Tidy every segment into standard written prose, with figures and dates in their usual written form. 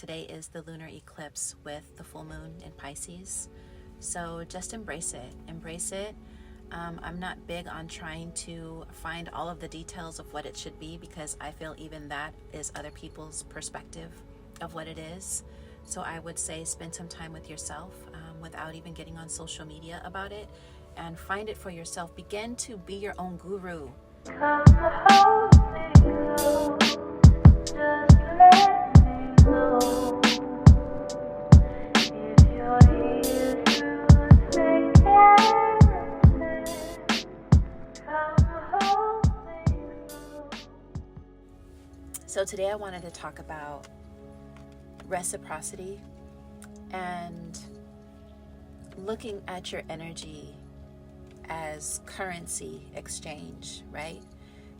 Today is the lunar eclipse with the full moon in Pisces. So just embrace it. Embrace it. I'm not big on trying to find all of the details of what it should be because I feel even that is other people's perspective of what it is. So I would say spend some time with yourself without even getting on social media about it and find it for yourself. Begin to be your own guru. Come hold me close, just let me know if you're here through thick and thin. Come hold me close. So today I wanted to talk about reciprocity and looking at your energy as currency exchange, right?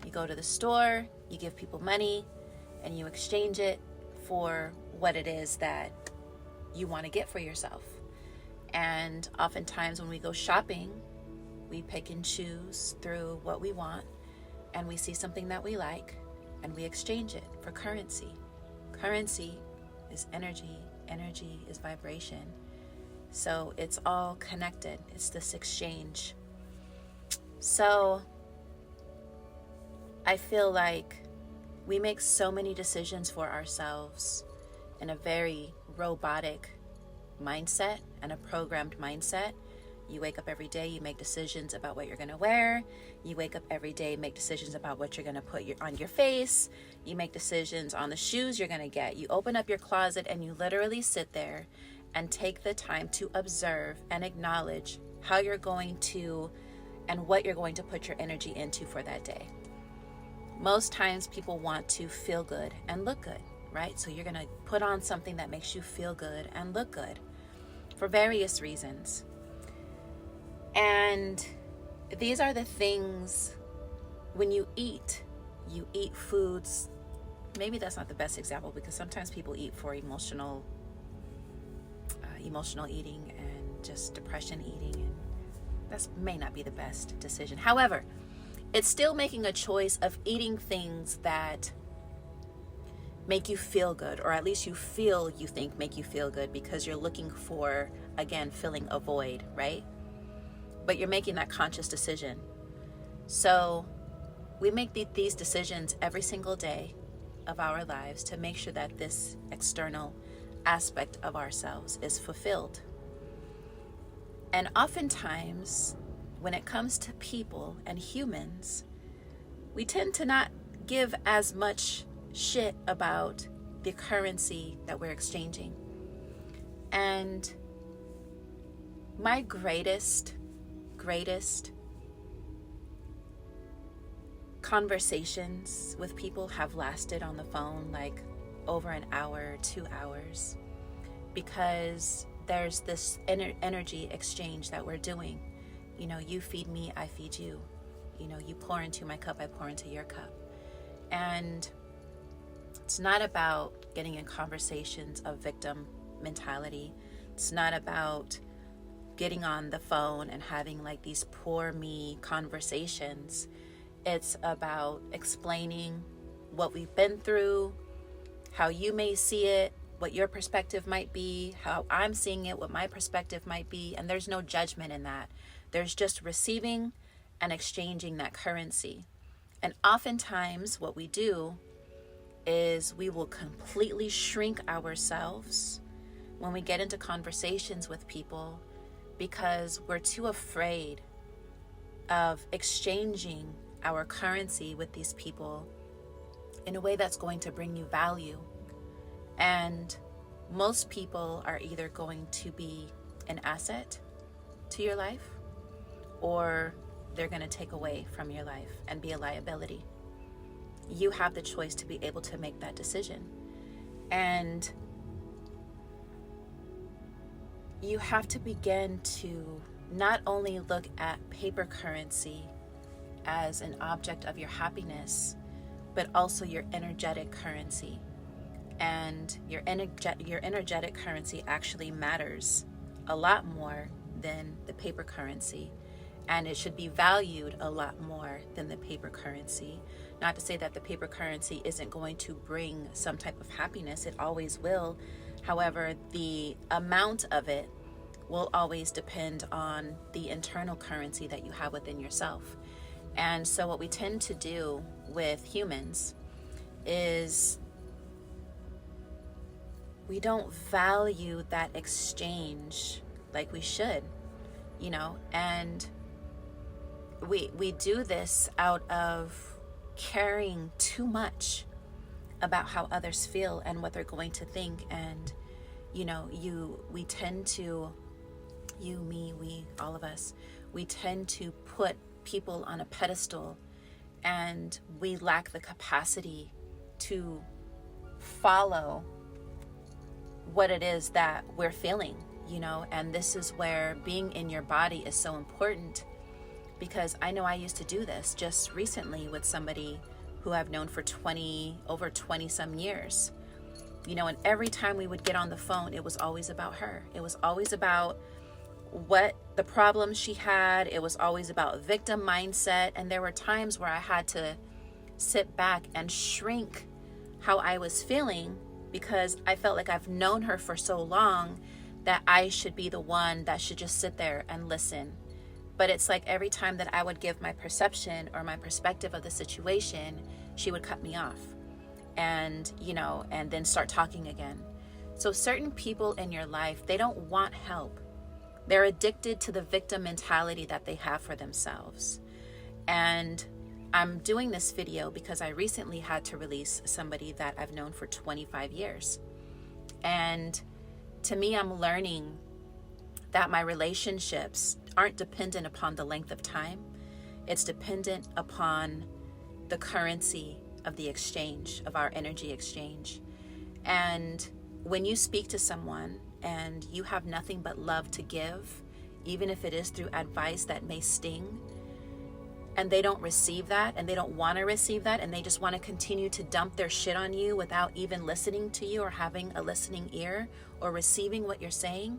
You go to the store, you give people money, and you exchange it for what it is that you want to get for yourself. And oftentimes when we go shopping, we pick and choose through what we want, and we see something that we like, and we exchange it for currency. Currency is energy. Energy is vibration. So it's all connected. It's this exchange. So I feel like we make so many decisions for ourselves in a very robotic mindset and a programmed mindset. You wake up every day, you make decisions about what you're going to wear. You wake up every day, make decisions about what you're going to put on your face. You make decisions on the shoes you're going to get. You open up your closet and you literally sit there and take the time to observe and acknowledge how you're going to and what you're going to put your energy into for that day. Most times people want to feel good and look good, right? So you're going to put on something that makes you feel good and look good for various reasons. And these are the things when you eat foods. Maybe that's not the best example because sometimes people eat for emotional eating and just depression eating, and that may not be the best decision. However, it's still making a choice of eating things that make you feel good, or at least you think make you feel good because you're looking for, again, filling a void, right? But you're making that conscious decision. So we make these decisions every single day of our lives to make sure that this external aspect of ourselves is fulfilled. And oftentimes, when it comes to people and humans, we tend to not give as much shit about the currency that we're exchanging. And my greatest conversations with people have lasted on the phone like over an hour, 2 hours, because there's this energy exchange that we're doing. You know, you feed me, I feed you. You know, you pour into my cup, I pour into your cup. And it's not about getting in conversations of victim mentality. It's not about getting on the phone and having like these poor me conversations. It's about explaining what we've been through, how you may see it, what your perspective might be, how I'm seeing it, what my perspective might be. And there's no judgment in that. There's just receiving and exchanging that currency. And oftentimes what we do is we will completely shrink ourselves when we get into conversations with people because we're too afraid of exchanging our currency with these people in a way that's going to bring you value. And most people are either going to be an asset to your life, or they're going to take away from your life and be a liability. You have the choice to be able to make that decision. And you have to begin to not only look at paper currency as an object of your happiness, but also your energetic currency. And your energetic currency actually matters a lot more than the paper currency. And it should be valued a lot more than the paper currency, Not to say that the paper currency isn't going to bring some type of happiness. It always will. However, the amount of it will always depend on the internal currency that you have within yourself. And so what we tend to do with humans is we don't value that exchange like we should, and we do this out of caring too much about how others feel and what they're going to think. And we tend to, all of us, we tend to put people on a pedestal, and we lack the capacity to follow what it is that we're feeling, and this is where being in your body is so important. Because I know I used to do this just recently with somebody who I've known for over 20 some years, and every time we would get on the phone, it was always about her. It was always about what the problems she had. It was always about victim mindset. And there were times where I had to sit back and shrink how I was feeling, because I felt like I've known her for so long that I should be the one that should just sit there and listen. But it's like every time that I would give my perception or my perspective of the situation, she would cut me off and then start talking again. So certain people in your life, they don't want help. They're addicted to the victim mentality that they have for themselves. And I'm doing this video because I recently had to release somebody that I've known for 25 years. And to me, I'm learning that my relationships aren't dependent upon the length of time. It's dependent upon the currency of the exchange, of our energy exchange. And when you speak to someone and you have nothing but love to give, even if it is through advice that may sting, and they don't receive that, and they don't want to receive that, and they just want to continue to dump their shit on you without even listening to you or having a listening ear or receiving what you're saying,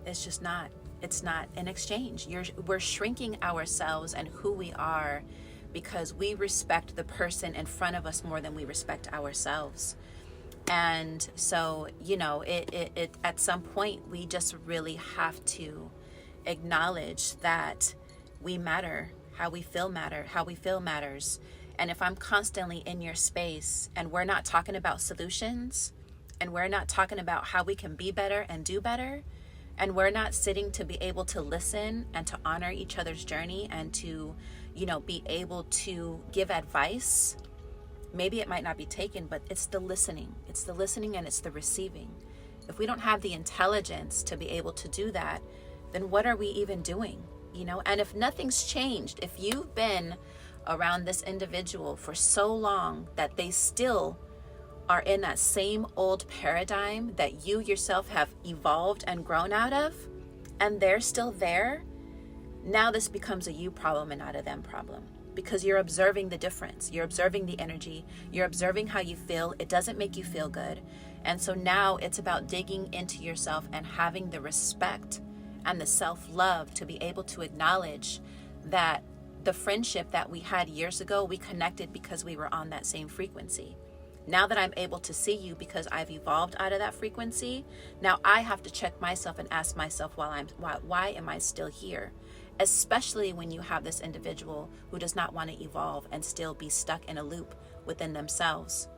it's not an exchange. We're shrinking ourselves and who we are because we respect the person in front of us more than we respect ourselves. And so, it at some point, we just really have to acknowledge that we matter. How we feel matters. And if I'm constantly in your space and we're not talking about solutions, and we're not talking about how we can be better and do better, and we're not sitting to be able to listen and to honor each other's journey and to, be able to give advice, maybe it might not be taken, but it's the listening. It's the listening and it's the receiving. If we don't have the intelligence to be able to do that, then what are we even doing? And if nothing's changed, if you've been around this individual for so long that they still are in that same old paradigm that you yourself have evolved and grown out of, and they're still there, now this becomes a you problem and not a them problem, because you're observing the difference. You're observing the energy. You're observing how you feel. It doesn't make you feel good. And so now it's about digging into yourself and having the respect and the self-love to be able to acknowledge that the friendship that we had years ago, we connected because we were on that same frequency. Now that I'm able to see you because I've evolved out of that frequency, now I have to check myself and ask myself, why am I still here? Especially when you have this individual who does not want to evolve and still be stuck in a loop within themselves.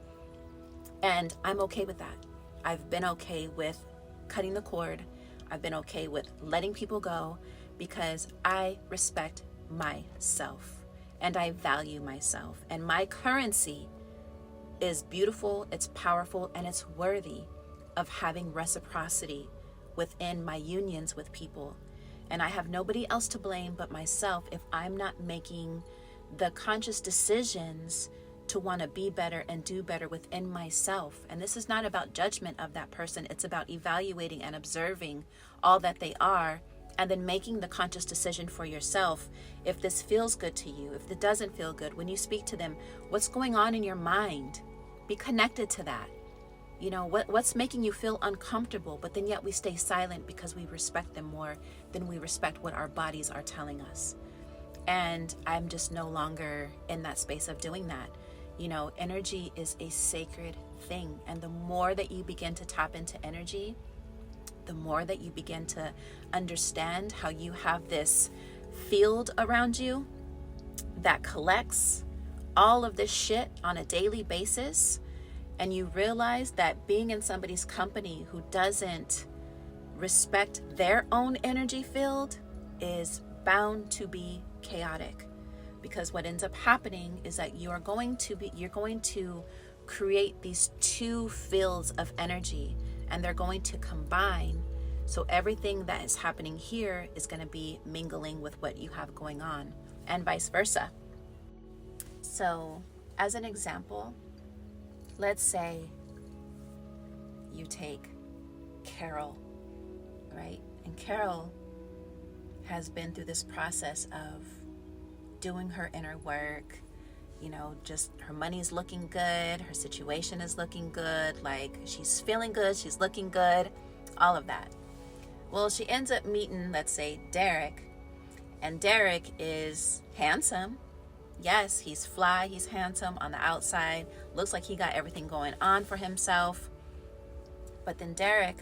And I'm okay with that. I've been okay with cutting the cord. I've been okay with letting people go because I respect myself and I value myself. And my currency is beautiful, it's powerful, and it's worthy of having reciprocity within my unions with people. And I have nobody else to blame but myself if I'm not making the conscious decisions to want to be better and do better within myself. And this is not about judgment of that person. It's about evaluating and observing all that they are and then making the conscious decision for yourself. If this feels good to you, if it doesn't feel good, when you speak to them, what's going on in your mind? Be connected to that. What's making you feel uncomfortable, but then yet we stay silent because we respect them more than we respect what our bodies are telling us. And I'm just no longer in that space of doing that. Energy is a sacred thing. And the more that you begin to tap into energy, the more that you begin to understand how you have this field around you that collects all of this shit on a daily basis, and you realize that being in somebody's company who doesn't respect their own energy field is bound to be chaotic. Because what ends up happening is that you're going to create these two fields of energy, and they're going to combine. So everything that is happening here is going to be mingling with what you have going on, and vice versa. So as an example, let's say you take Carol, right? And Carol has been through this process of doing her inner work, just her money's looking good, her situation is looking good, like she's feeling good, she's looking good, all of that. Well, she ends up meeting, let's say, Derek, and Derek is handsome. Yes, he's fly, he's handsome on the outside, looks like he got everything going on for himself. But then Derek,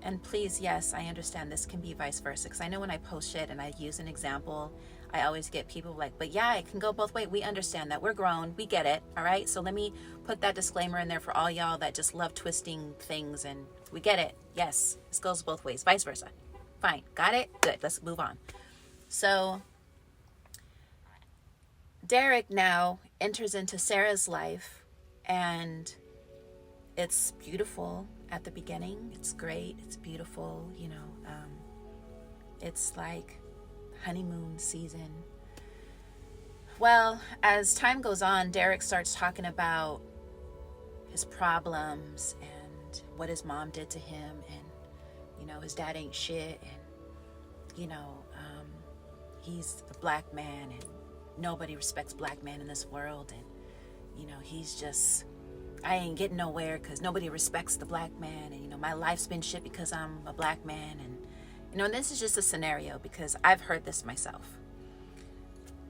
and please, yes, I understand this can be vice versa, because I know when I post shit and I use an example, I always get people like, but yeah, it can go both ways. We understand that. We're grown. We get it. All right. So let me put that disclaimer in there for all y'all that just love twisting things, and we get it. Yes, this goes both ways, vice versa. Fine. Got it? Good. Let's move on. So Derek now enters into Sarah's life, and it's beautiful at the beginning. It's great. It's beautiful. It's like honeymoon season. Well, as time goes on, Derek starts talking about his problems and what his mom did to him, and his dad ain't shit, and he's a black man and nobody respects black men in this world, and he's just, I ain't getting nowhere because nobody respects the black man, and my life's been shit because I'm a black man. And and this is just a scenario because I've heard this myself.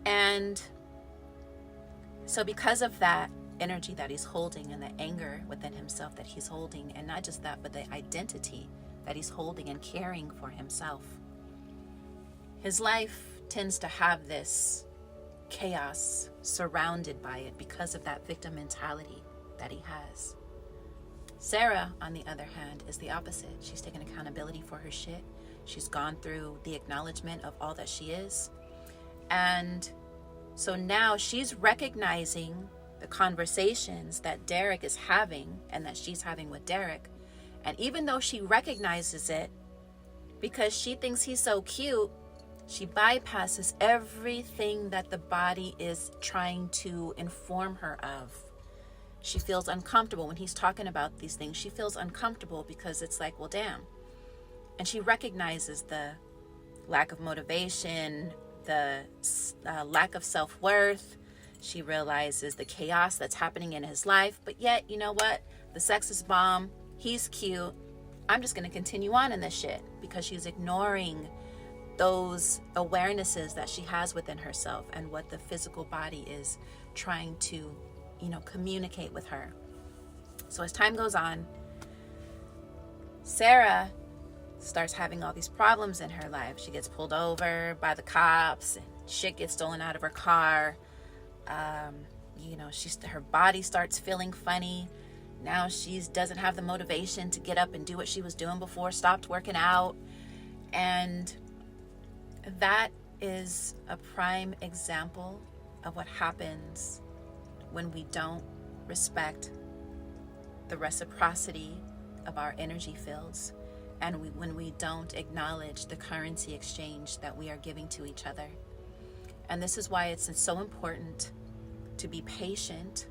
And so because of that energy that he's holding, and the anger within himself that he's holding, and not just that, but the identity that he's holding and carrying for himself, his life tends to have this chaos surrounded by it because of that victim mentality that he has. Sarah, on the other hand, is the opposite. She's taken accountability for her shit. She's gone through the acknowledgement of all that she is. And so now she's recognizing the conversations that Derek is having and that she's having with Derek. And even though she recognizes it, because she thinks he's so cute, she bypasses everything that the body is trying to inform her of. She feels uncomfortable when he's talking about these things. She feels uncomfortable because it's like, well, damn. And she recognizes the lack of motivation, the lack of self-worth. She realizes the chaos that's happening in his life. But yet, you know what? The sex is bomb. He's cute. I'm just going to continue on in this shit, because she's ignoring those awarenesses that she has within herself and what the physical body is trying to, communicate with her. So as time goes on, Sarah starts having all these problems in her life. She gets pulled over by the cops, and shit gets stolen out of her car. Her body starts feeling funny. Now she doesn't have the motivation to get up and do what she was doing before, stopped working out. And that is a prime example of what happens when we don't respect the reciprocity of our energy fields, and when we don't acknowledge the currency exchange that we are giving to each other. And this is why it's so important to be patient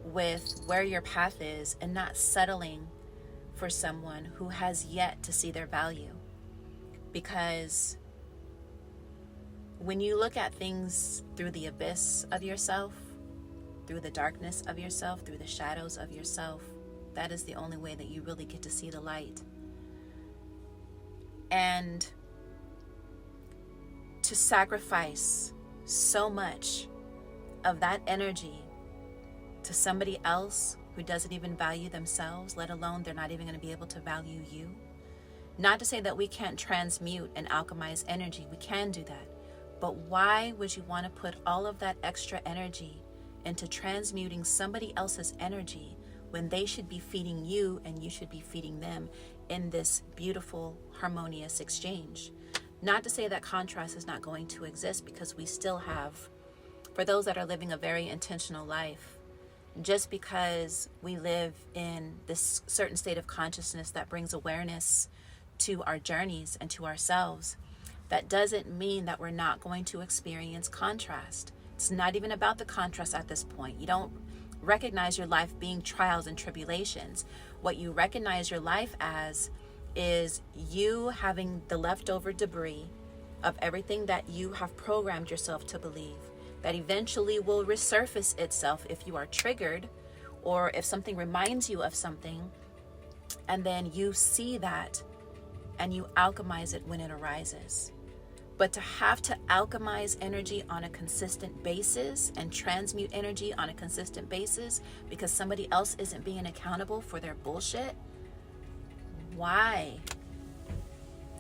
with where your path is, and not settling for someone who has yet to see their value. Because when you look at things through the abyss of yourself, through the darkness of yourself, through the shadows of yourself, that is the only way that you really get to see the light. And to sacrifice so much of that energy to somebody else who doesn't even value themselves, let alone they're not even going to be able to value you. Not to say that we can't transmute and alchemize energy. We can do that. But why would you want to put all of that extra energy into transmuting somebody else's energy when they should be feeding you and you should be feeding them in this beautiful, harmonious exchange? Not to say that contrast is not going to exist, because we still have, for those that are living a very intentional life, just because we live in this certain state of consciousness that brings awareness to our journeys and to ourselves, that doesn't mean that we're not going to experience contrast. It's not even about the contrast at this point. You don't recognize your life being trials and tribulations. What you recognize your life as is you having the leftover debris of everything that you have programmed yourself to believe, that eventually will resurface itself if you are triggered or if something reminds you of something, and then you see that and you alchemize it when it arises. But to have to alchemize energy on a consistent basis and transmute energy on a consistent basis because somebody else isn't being accountable for their bullshit, why?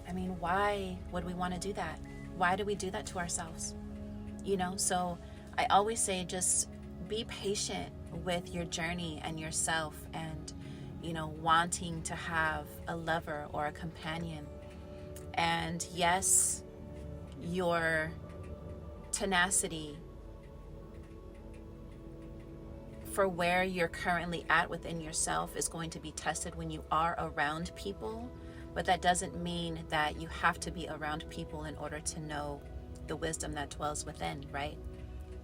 I mean, why would we want to do that? Why do we do that to ourselves? So I always say, just be patient with your journey and yourself, and, wanting to have a lover or a companion. And yes, your tenacity for where you're currently at within yourself is going to be tested when you are around people, but that doesn't mean that you have to be around people in order to know the wisdom that dwells within, right?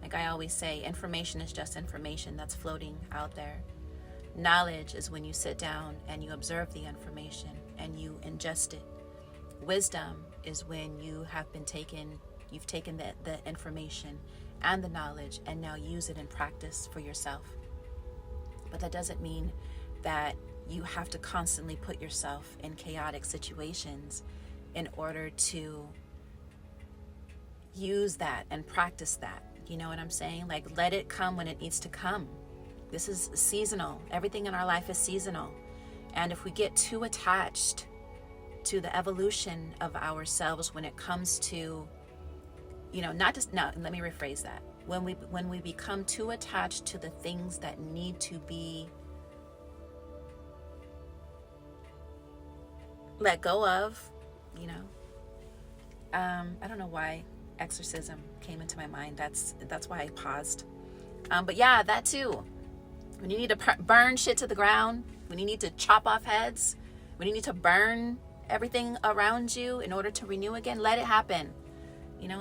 Like I always say, information is just information that's floating out there. Knowledge is when you sit down and you observe the information and you ingest it. Wisdom is when you've taken the information and the knowledge and now use it in practice for yourself. But that doesn't mean that you have to constantly put yourself in chaotic situations in order to use that and practice that. You know what I'm saying? Like, let it come when it needs to come. This is seasonal. Everything in our life is seasonal. And if we get too attached to the evolution of ourselves when it comes to, let me rephrase that. When we become too attached to the things that need to be let go of, I don't know why exorcism came into my mind. That's why I paused. But yeah, that too. When you need to burn shit to the ground, when you need to chop off heads, when you need to burn everything around you in order to renew again, let it happen.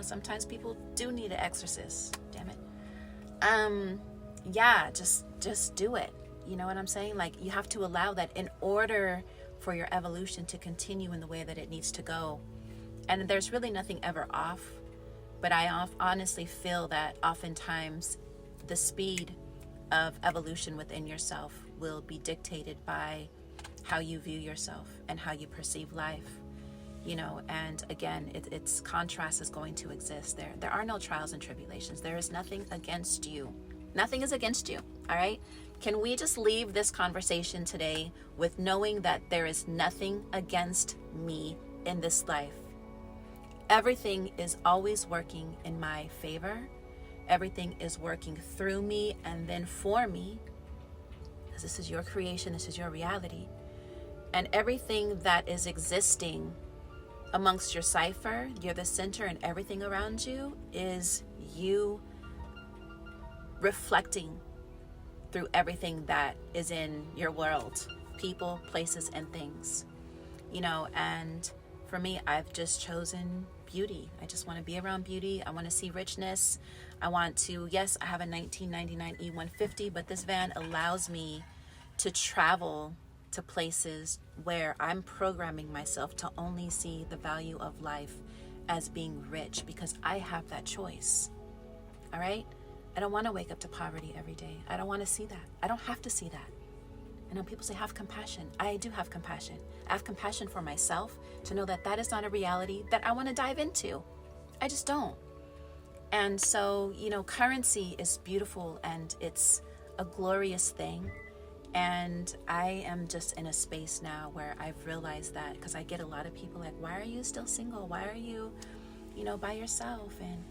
Sometimes people do need an exorcist. Damn it. Yeah, just do it. You know what I'm saying? Like, you have to allow that in order for your evolution to continue in the way that it needs to go. And there's really nothing ever off, but I honestly feel that oftentimes the speed of evolution within yourself will be dictated by how you view yourself and how you perceive life. And again, it's contrast is going to exist. There are no trials and tribulations. There is nothing against you. Nothing is against you. All right. Can we just leave this conversation today with knowing that there is nothing against me in this life? Everything is always working in my favor. Everything is working through me and then for me, because this is your creation, this is your reality. And everything that is existing amongst your cipher, you're the center, and everything around you is you reflecting through everything that is in your world, people, places, and things. And for me, I've just chosen beauty. I just want to be around beauty. I want to see richness. I want to, yes, I have a 1999 E150, but this van allows me to travel to places where I'm programming myself to only see the value of life as being rich, because I have that choice. All right? I don't want to wake up to poverty every day. I don't want to see that. I don't have to see that. I know people say have compassion. I do have compassion. I have compassion for myself to know that that is not a reality that I want to dive into. I just don't. And so, currency is beautiful and it's a glorious thing. And I am just in a space now where I've realized that, because I get a lot of people like, why are you still single? Why are you, by yourself? And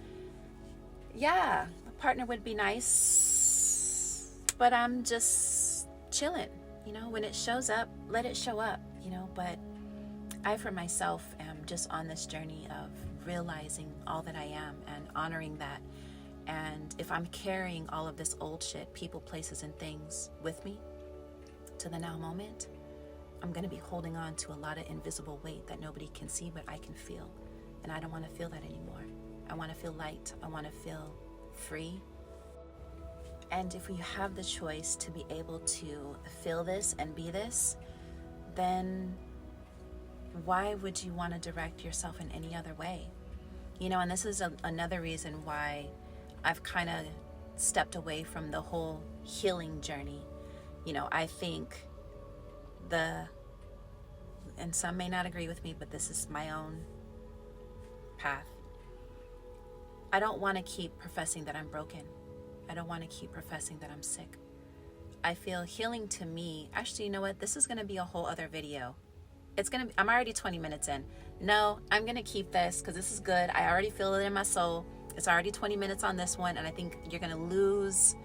yeah, a partner would be nice, but I'm just chilling. When it shows up, let it show up, but I for myself am just on this journey of realizing all that I am and honoring that. And if I'm carrying all of this old shit, people, places, and things with me to the now moment, I'm going to be holding on to a lot of invisible weight that nobody can see, but I can feel. And I don't want to feel that anymore. I want to feel light. I want to feel free. And if you have the choice to be able to feel this and be this, then why would you want to direct yourself in any other way? And this is another reason why I've kind of stepped away from the whole healing journey. I think and some may not agree with me, but this is my own path. I don't want to keep professing that I'm broken. I don't want to keep professing that I'm sick. I feel healing to me, actually, you know what? This is going to be a whole other video. I'm already 20 minutes in. No, I'm going to keep this because this is good. I already feel it in my soul. It's already 20 minutes on this one, and I think you're going to lose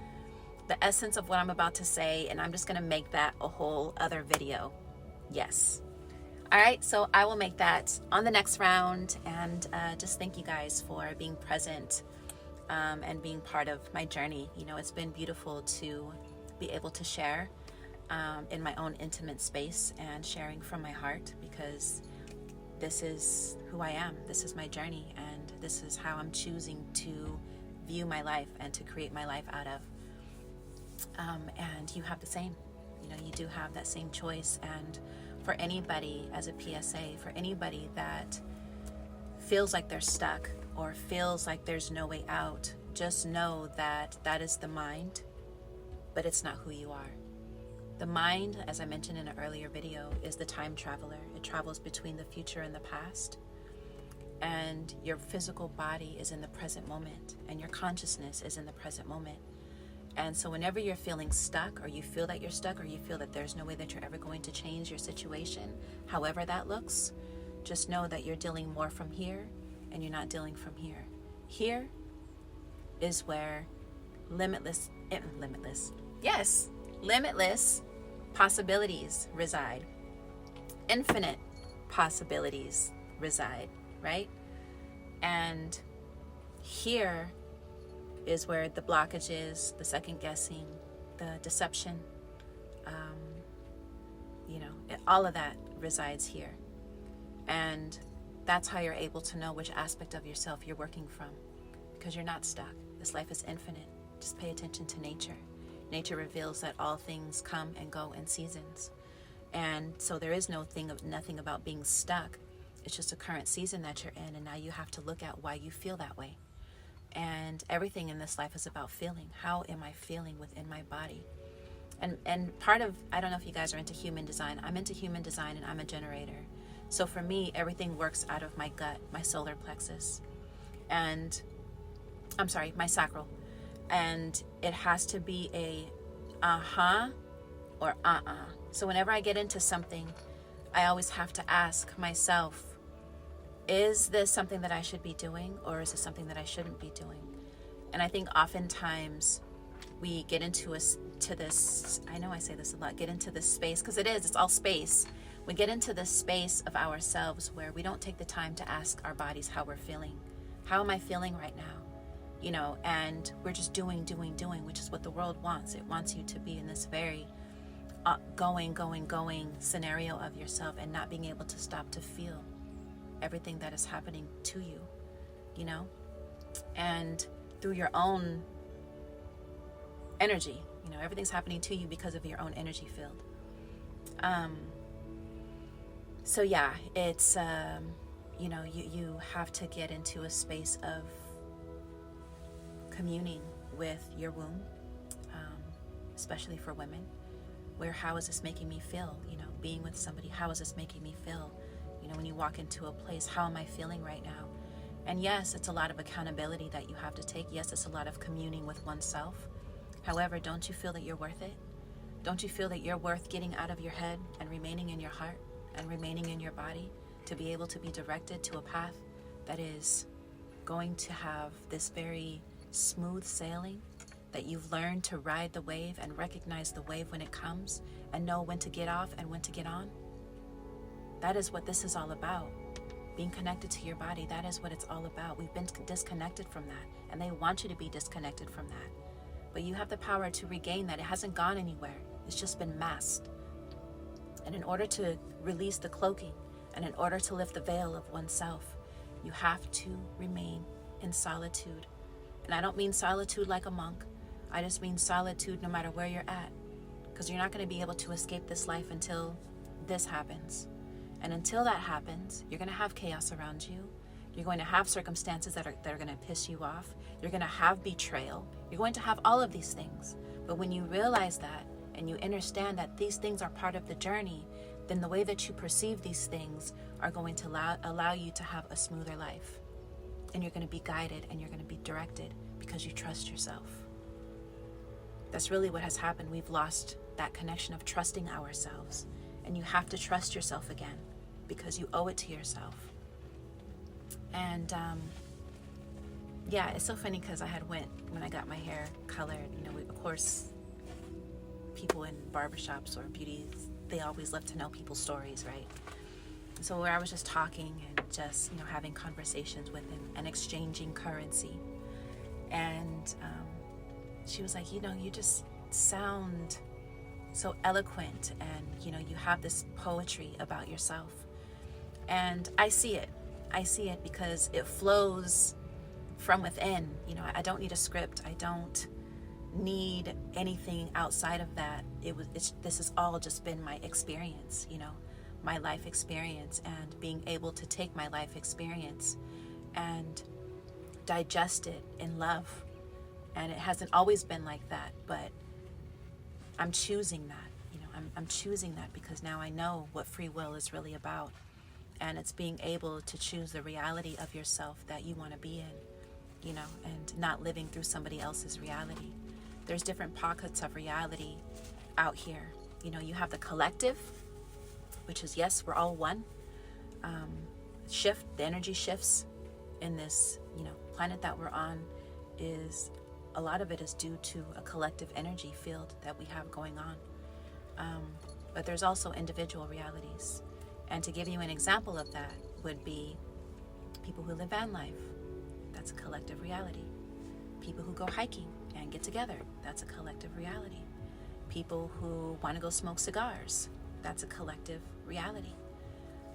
the essence of what I'm about to say, and I'm just going to make that a whole other video. Yes. All right, so I will make that on the next round, and just thank you guys for being present and being part of my journey. It's been beautiful to be able to share in my own intimate space and sharing from my heart, because this is who I am. This is my journey, and this is how I'm choosing to view my life and to create my life out of. And you have the same. You do have that same choice. And for anybody, as a PSA, for anybody that feels like they're stuck or feels like there's no way out, just know that that is the mind, but it's not who you are. The mind, as I mentioned in an earlier video, is the time traveler. It travels between the future and the past. And your physical body is in the present moment, and your consciousness is in the present moment. And so whenever you're feeling stuck, or you feel that you're stuck, or you feel that there's no way that you're ever going to change your situation, however that looks, just know that you're dealing more from here, and you're not dealing from here. Here is where limitless possibilities reside. Infinite possibilities reside, right? And here is where the blockage is, the second guessing, the deception, all of that resides here. And that's how you're able to know which aspect of yourself you're working from, because you're not stuck. This life is infinite. Just pay attention to nature. Nature reveals that all things come and go in seasons. And so there is nothing about being stuck. It's just a current season that you're in, and now you have to look at why you feel that way. And everything in this life is about feeling. How am I feeling within my body? And part of, I don't know if you guys are into human design. I'm into human design, and I'm a generator. So for me, everything works out of my gut, my solar plexus. And, my sacral. And it has to be a or So whenever I get into something, I always have to ask myself, is this something that I should be doing, or is it something that I shouldn't be doing? And I think oftentimes we get into this, I know I say this a lot, get into this space, because it's all space. We get into this space of ourselves where we don't take the time to ask our bodies how we're feeling. How am I feeling right now? And we're just doing, which is what the world wants. It wants you to be in this very going scenario of yourself, and not being able to stop to feel everything that is happening to you, and through your own energy, everything's happening to you because of your own energy field. So yeah, it's, you have to get into a space of communing with your womb, especially for women, where how is this making me feel? Being with somebody, how is this making me feel? When you walk into a place, how am I feeling right now? And yes, it's a lot of accountability that you have to take. Yes, it's a lot of communing with oneself. However, don't you feel that you're worth it? Don't you feel that you're worth getting out of your head and remaining in your heart and remaining in your body to be able to be directed to a path that is going to have this very smooth sailing, that you've learned to ride the wave and recognize the wave when it comes and know when to get off and when to get on? That is what this is all about. Being connected to your body, that is what it's all about. We've been disconnected from that, and they want you to be disconnected from that. But you have the power to regain that. It hasn't gone anywhere. It's just been masked. And in order to release the cloaking, and in order to lift the veil of oneself, you have to remain in solitude. And I don't mean solitude like a monk. I just mean solitude no matter where you're at. Because you're not going to be able to escape this life until this happens. And until that happens, you're going to have chaos around you. You're going to have circumstances that are going to piss you off. You're going to have betrayal. You're going to have all of these things. But when you realize that and you understand that these things are part of the journey, then the way that you perceive these things are going to allow you to have a smoother life. And you're going to be guided and you're going to be directed because you trust yourself. That's really what has happened. We've lost that connection of trusting ourselves. And you have to trust yourself again because you owe it to yourself. And yeah, it's so funny because I had went when I got my hair colored. You know, of course, people in barbershops or beauties, they always love to know people's stories, right? So where I was just talking and just, you know, having conversations with him and exchanging currency. And she was like, you know, you just sound so eloquent and, you know, you have this poetry about yourself. And I see it because it flows from within. You know, I don't need a script. I don't need anything outside of that. This has all just been my experience, you know, my life experience, and being able to take my life experience and digest it in love. And it hasn't always been like that, but I'm choosing that, you know, I'm choosing that because now I know what free will is really about. And it's being able to choose the reality of yourself that you want to be in, you know, and not living through somebody else's reality. There's different pockets of reality out here. You know, you have the collective, which is, yes, we're all one. The energy shifts in this, you know, planet that we're on a lot of it is due to a collective energy field that we have going on. But there's also individual realities. And to give you an example of that would be people who live van life. That's a collective reality. People who go hiking and get together. That's a collective reality. People who want to go smoke cigars. That's a collective reality.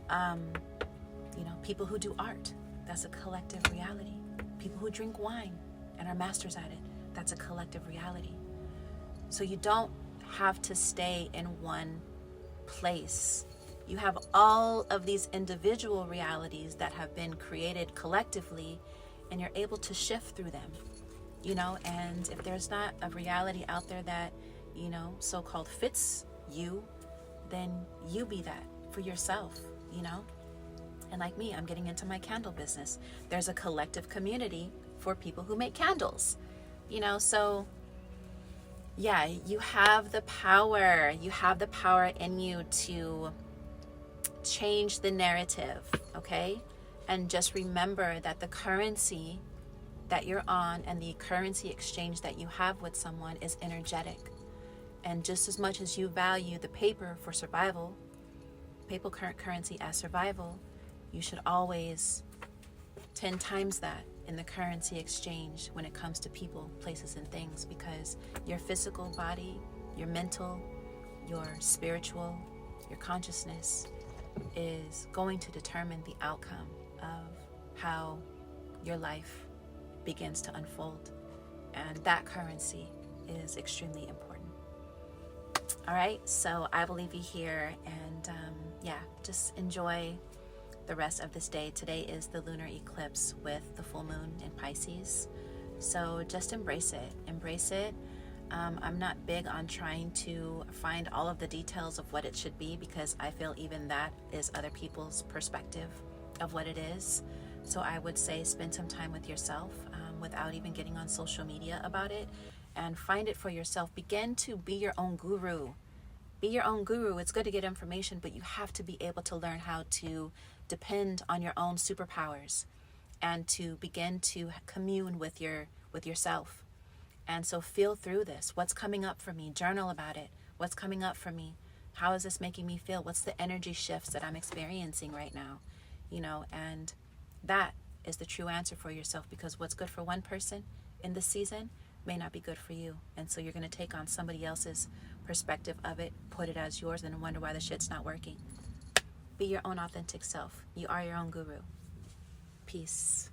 You know, people who do art. That's a collective reality. People who drink wine and are masters at it. That's a collective reality. So you don't have to stay in one place. You have all of these individual realities that have been created collectively, and you're able to shift through them, you know. And if there's not a reality out there that, you know, so-called fits you, then you be that for yourself, you know. And like me, I'm getting into my candle business. There's a collective community for people who make candles, you know. So yeah, you have the power. You have the power in you to change the narrative, okay? And just remember that the currency that you're on and the currency exchange that you have with someone is energetic. And just as much as you value the paper for survival, paper currency as survival, you should always 10 times that in the currency exchange when it comes to people, places, and things, because your physical body, your mental, your spiritual, your consciousness is going to determine the outcome of how your life begins to unfold. And that currency is extremely important. All right, so I will leave you here, and just enjoy the rest of this day. Today is the lunar eclipse with the full moon in Pisces. So just embrace it. I'm not big on trying to find all of the details of what it should be, because I feel even that is other people's perspective of what it is. So I would say spend some time with yourself without even getting on social media about it, and find it for yourself. Begin to be your own guru. Be your own guru. It's good to get information, but you have to be able to learn how to depend on your own superpowers and to begin to commune with yourself. And so feel through this. What's coming up for me? Journal about it. What's coming up for me? How is this making me feel? What's the energy shifts that I'm experiencing right now? And that is the true answer for yourself, because what's good for one person in this season may not be good for you. And so you're going to take on somebody else's perspective of it, put it as yours, and wonder why the shit's not working. Be your own authentic self. You are your own guru. Peace.